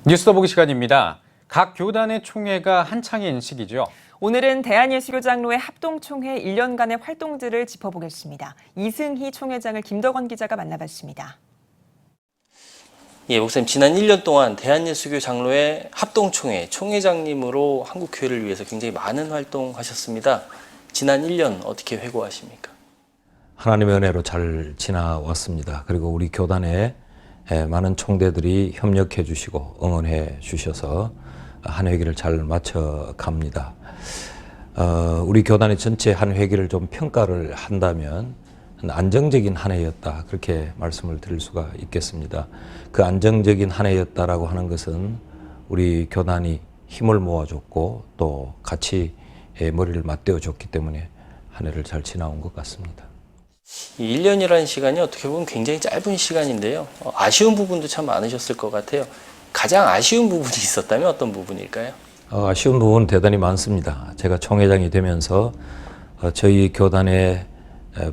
뉴스 더 보기 시간입니다. 각 교단의 총회가 한창인 시기죠. 오늘은 대한예수교 장로회 합동총회 1년간의 활동들을 짚어보겠습니다. 이승희 총회장을 김덕원 기자가 만나봤습니다. 예, 목사님, 지난 1년 동안 대한예수교 장로회 합동총회 총회장님으로 한국교회를 위해서 굉장히 많은 활동하셨습니다. 지난 1년 어떻게 회고하십니까? 하나님의 은혜로 잘 지나왔습니다. 그리고 우리 교단에 많은 총대들이 협력해 주시고 응원해 주셔서 한 회기를 잘 마쳐갑니다. 우리 교단의 전체 한 회기를 좀 평가를 한다면 안정적인 한 해였다, 그렇게 말씀을 드릴 수가 있겠습니다. 그 안정적인 한 해였다라고 하는 것은 우리 교단이 힘을 모아줬고 또 같이 머리를 맞대어줬기 때문에 한 해를 잘 지나온 것 같습니다. 이 1년이라는 시간이 어떻게 보면 굉장히 짧은 시간인데요. 아쉬운 부분도 참 많으셨을 것 같아요. 가장 아쉬운 부분이 있었다면 어떤 부분일까요? 아쉬운 부분은 대단히 많습니다. 제가 총회장이 되면서 저희 교단에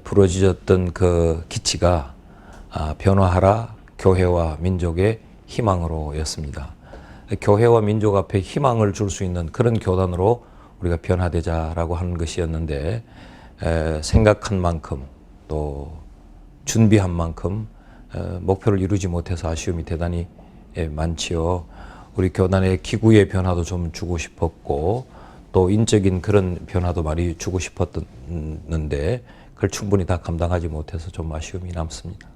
부러지셨던 그 기치가 변화하라 교회와 민족의 희망으로였습니다. 교회와 민족 앞에 희망을 줄 수 있는 그런 교단으로 우리가 변화되자라고 하는 것이었는데 생각한 만큼 또 준비한 만큼 목표를 이루지 못해서 아쉬움이 대단히 많지요. 우리 교단의 기구의 변화도 좀 주고 싶었고 또 인적인 그런 변화도 많이 주고 싶었는데 그걸 충분히 다 감당하지 못해서 좀 아쉬움이 남습니다.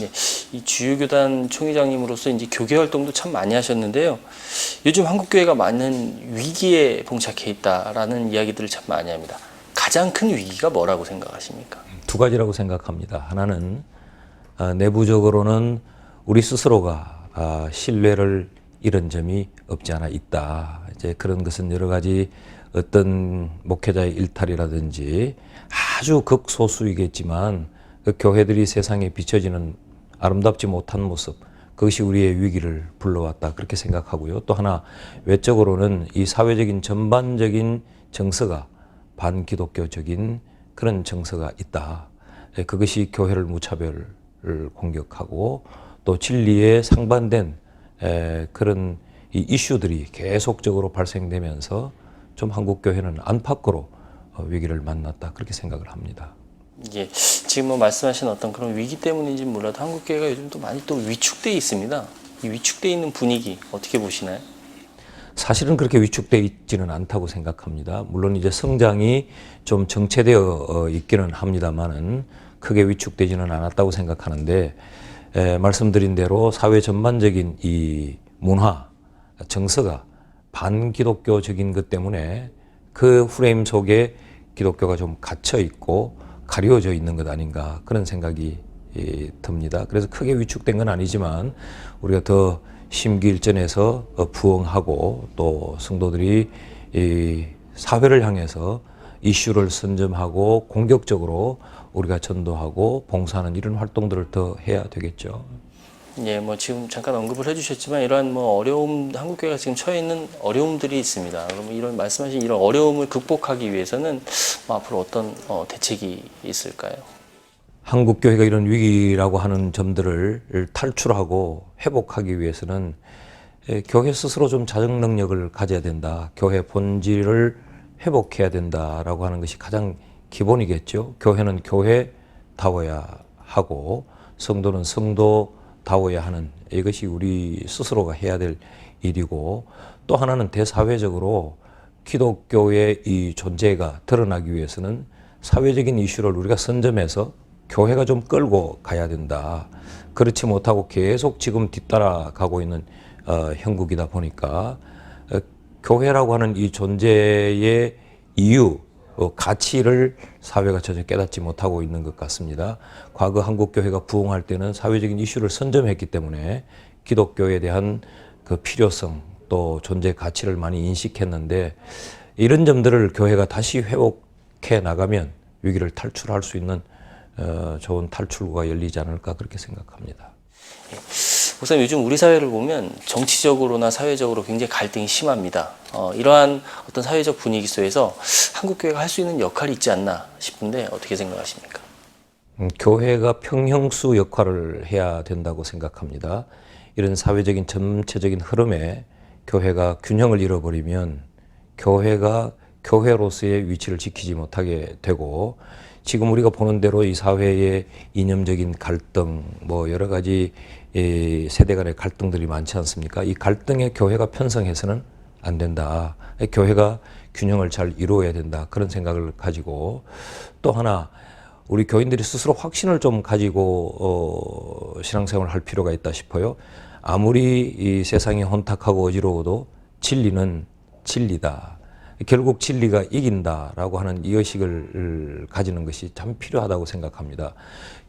예, 이 주요교단 총회장님으로서 이제 교계 활동도 참 많이 하셨는데요. 요즘 한국교회가 많은 위기에 봉착해 있다라는 이야기들을 참 많이 합니다. 가장 큰 위기가 뭐라고 생각하십니까? 두 가지라고 생각합니다. 하나는 내부적으로는 우리 스스로가 신뢰를 잃은 점이 없지 않아 있다. 이제 그런 것은 여러 가지 어떤 목회자의 일탈이라든지 아주 극소수이겠지만 그 교회들이 세상에 비춰지는 아름답지 못한 모습, 그것이 우리의 위기를 불러왔다, 그렇게 생각하고요. 또 하나 외적으로는 이 사회적인 전반적인 정서가 반기독교적인 그런 정서가 있다. 그것이 교회를 무차별 공격하고 또 진리에 상반된 그런 이 이슈들이 계속적으로 발생되면서 좀 한국교회는 안팎으로 위기를 만났다, 그렇게 생각을 합니다. 예, 지금 말씀하신 어떤 그런 위기 때문인지는 몰라도 한국교회가 요즘 또 많이 또 위축되어 있습니다. 이 위축되어 있는 분위기 어떻게 보시나요? 사실은 그렇게 위축되어 있지는 않다고 생각합니다. 물론 이제 성장이 좀 정체되어 있기는 합니다만은 크게 위축되지는 않았다고 생각하는데 말씀드린 대로 사회 전반적인 이 문화, 정서가 반기독교적인 것 때문에 그 프레임 속에 기독교가 좀 갇혀 있고 가려져 있는 것 아닌가, 그런 생각이 듭니다. 그래서 크게 위축된 건 아니지만 우리가 더 심기일전해서 부응하고 또 성도들이 이 사회를 향해서 이슈를 선점하고 공격적으로 우리가 전도하고 봉사하는 이런 활동들을 더 해야 되겠죠. 예, 지금 잠깐 언급을 해주셨지만 이러한 어려움, 한국교회가 지금 처해 있는 어려움들이 있습니다. 그러면 이런 말씀하신 이런 어려움을 극복하기 위해서는 앞으로 어떤 대책이 있을까요? 한국교회가 이런 위기라고 하는 점들을 탈출하고 회복하기 위해서는 교회 스스로 좀 자정 능력을 가져야 된다. 교회 본질을 회복해야 된다라고 하는 것이 가장 기본이겠죠. 교회는 교회다워야 하고 성도는 성도다워야 하는, 이것이 우리 스스로가 해야 될 일이고, 또 하나는 대사회적으로 기독교의 이 존재가 드러나기 위해서는 사회적인 이슈를 우리가 선점해서 교회가 좀 끌고 가야 된다. 그렇지 못하고 계속 지금 뒤따라가고 있는 형국이다 보니까 교회라고 하는 이 존재의 이유, 가치를 사회가 전혀 깨닫지 못하고 있는 것 같습니다. 과거 한국교회가 부흥할 때는 사회적인 이슈를 선점했기 때문에 기독교에 대한 그 필요성 또 존재 가치를 많이 인식했는데, 이런 점들을 교회가 다시 회복해 나가면 위기를 탈출할 수 있는 좋은 탈출구가 열리지 않을까, 그렇게 생각합니다. 목사님, 요즘 우리 사회를 보면 정치적으로나 사회적으로 굉장히 갈등이 심합니다. 이러한 어떤 사회적 분위기 속에서 한국교회가 할 수 있는 역할이 있지 않나 싶은데 어떻게 생각하십니까? 교회가 평형수 역할을 해야 된다고 생각합니다. 이런 사회적인 전체적인 흐름에 교회가 균형을 잃어버리면 교회가 교회로서의 위치를 지키지 못하게 되고, 지금 우리가 보는 대로 이 사회의 이념적인 갈등, 뭐 여러 가지 세대 간의 갈등들이 많지 않습니까? 이 갈등에 교회가 편성해서는 안 된다. 교회가 균형을 잘 이루어야 된다. 그런 생각을 가지고, 또 하나 우리 교인들이 스스로 확신을 좀 가지고 신앙생활을 할 필요가 있다 싶어요. 아무리 이 세상이 혼탁하고 어지러워도 진리는 진리다. 결국 진리가 이긴다라고 하는 이 의식을 가지는 것이 참 필요하다고 생각합니다.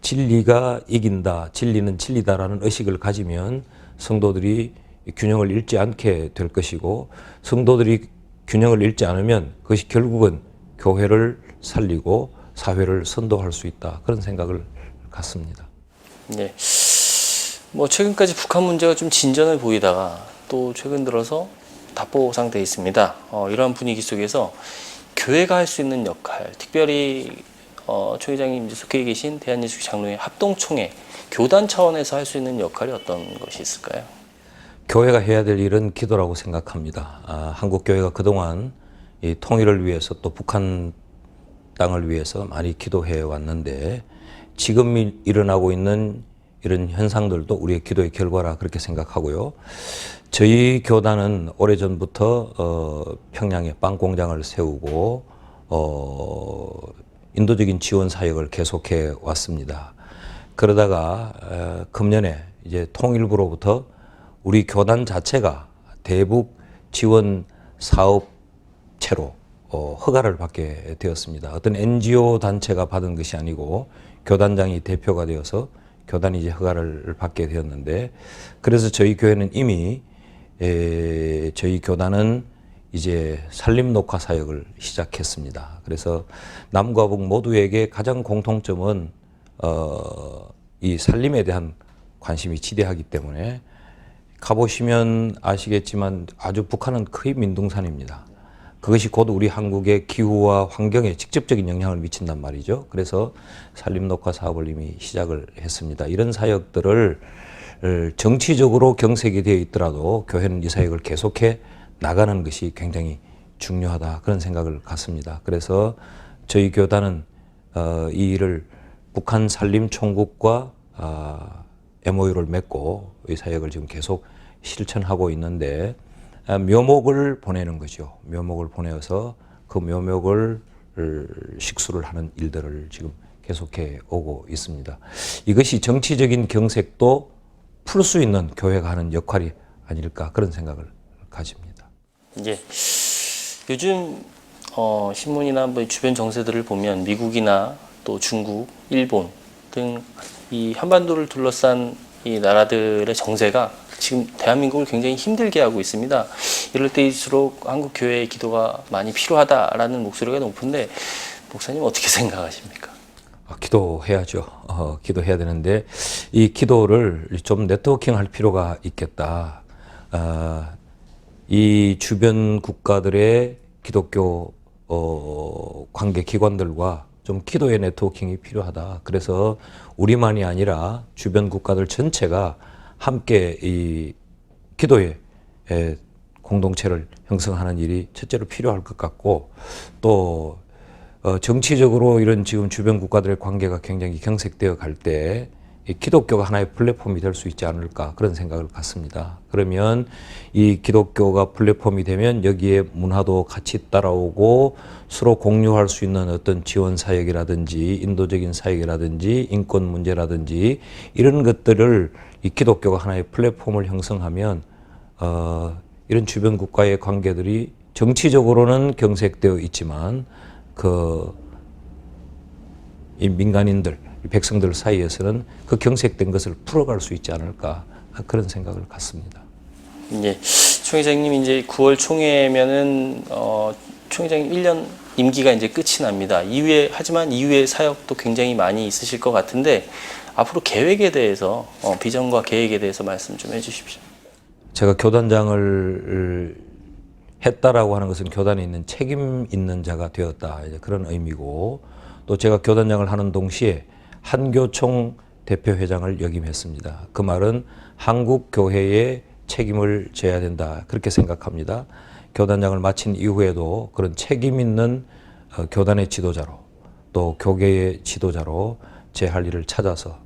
진리가 이긴다, 진리는 진리다라는 의식을 가지면 성도들이 균형을 잃지 않게 될 것이고, 성도들이 균형을 잃지 않으면 그것이 결국은 교회를 살리고 사회를 선도할 수 있다. 그런 생각을 갖습니다. 네. 뭐 최근까지 북한 문제가 좀 진전을 보이다가 또 최근 들어서 답보 상태에 있습니다. 이러한 분위기 속에서 교회가 할 수 있는 역할, 특별히 초 회장님 이제 속해 계신 대한예수교 장로회 합동총회, 교단 차원에서 할 수 있는 역할이 어떤 것이 있을까요? 교회가 해야 될 일은 기도라고 생각합니다. 한국 교회가 그동안 이 통일을 위해서 또 북한 땅을 위해서 많이 기도해 왔는데, 지금 일어나고 있는 이런 현상들도 우리의 기도의 결과라 그렇게 생각하고요. 저희 교단은 오래전부터 평양에 빵 공장을 세우고 인도적인 지원 사역을 계속해 왔습니다. 그러다가 금년에 이제 통일부로부터 우리 교단 자체가 대북 지원 사업체로 허가를 받게 되었습니다. 어떤 NGO 단체가 받은 것이 아니고 교단장이 대표가 되어서 교단이 이제 허가를 받게 되었는데, 그래서 저희 교회는 이미 저희 교단은 이제 산림 녹화 사역을 시작했습니다. 그래서 남과 북 모두에게 가장 공통점은 이 산림에 대한 관심이 지대하기 때문에, 가보시면 아시겠지만 아주 북한은 거의 민둥산입니다. 그것이 곧 우리 한국의 기후와 환경에 직접적인 영향을 미친단 말이죠. 그래서 산림 녹화 사업을 이미 시작을 했습니다. 이런 사역들을 정치적으로 경색이 되어 있더라도 교회는 이 사역을 계속해 나가는 것이 굉장히 중요하다, 그런 생각을 갖습니다. 그래서 저희 교단은 이 일을 북한 산림 총국과 MOU를 맺고 이 사역을 지금 계속 실천하고 있는데, 묘목을 보내는 거죠. 묘목을 보내서 그 묘목을 식수를 하는 일들을 지금 계속해 오고 있습니다. 이것이 정치적인 경색도 풀 수 있는 교회가 하는 역할이 아닐까, 그런 생각을 가집니다. 예. 요즘 신문이나 뭐 주변 정세들을 보면 미국이나 또 중국, 일본 등 이 한반도를 둘러싼 이 나라들의 정세가 지금 대한민국을 굉장히 힘들게 하고 있습니다. 이럴 때일수록 한국 교회의 기도가 많이 필요하다라는 목소리가 높은데, 목사님 어떻게 생각하십니까? 기도해야죠. 기도해야 되는데 이 기도를 좀 네트워킹할 필요가 있겠다. 이 주변 국가들의 기독교 관계 기관들과 좀 기도의 네트워킹이 필요하다. 그래서 우리만이 아니라 주변 국가들 전체가 함께 이 기도의 공동체를 형성하는 일이 첫째로 필요할 것 같고, 또 정치적으로 이런 지금 주변 국가들의 관계가 굉장히 경색되어 갈 때 이 기독교가 하나의 플랫폼이 될 수 있지 않을까, 그런 생각을 갖습니다. 그러면 이 기독교가 플랫폼이 되면 여기에 문화도 같이 따라오고 서로 공유할 수 있는 어떤 지원 사역이라든지 인도적인 사역이라든지 인권 문제라든지 이런 것들을 이 기독교가 하나의 플랫폼을 형성하면 이런 주변 국가의 관계들이 정치적으로는 경색되어 있지만 이 민간인들, 이 백성들 사이에서는 그 경색된 것을 풀어갈 수 있지 않을까, 그런 생각을 갖습니다. 예. 총회장님 이제 9월 총회면은 총회장님 1년 임기가 이제 끝이 납니다. 하지만 이후에 사역도 굉장히 많이 있으실 것 같은데, 앞으로 계획에 대해서 비전과 계획에 대해서 말씀 좀 해주십시오. 제가 교단장을 했다라고 하는 것은 교단에 있는 책임 있는 자가 되었다, 이제 그런 의미고, 또 제가 교단장을 하는 동시에 한교총 대표회장을 역임했습니다. 그 말은 한국 교회의 책임을 져야 된다 그렇게 생각합니다. 교단장을 마친 이후에도 그런 책임 있는 교단의 지도자로 또 교계의 지도자로 제 할 일을 찾아서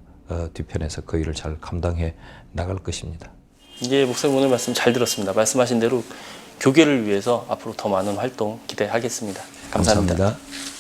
뒤편에서 그 일을 잘 감당해 나갈 것입니다. 예, 목사님 오늘 말씀 잘 들었습니다. 말씀하신 대로 교계를 위해서 앞으로 더 많은 활동 기대하겠습니다. 감사합니다. 감사합니다.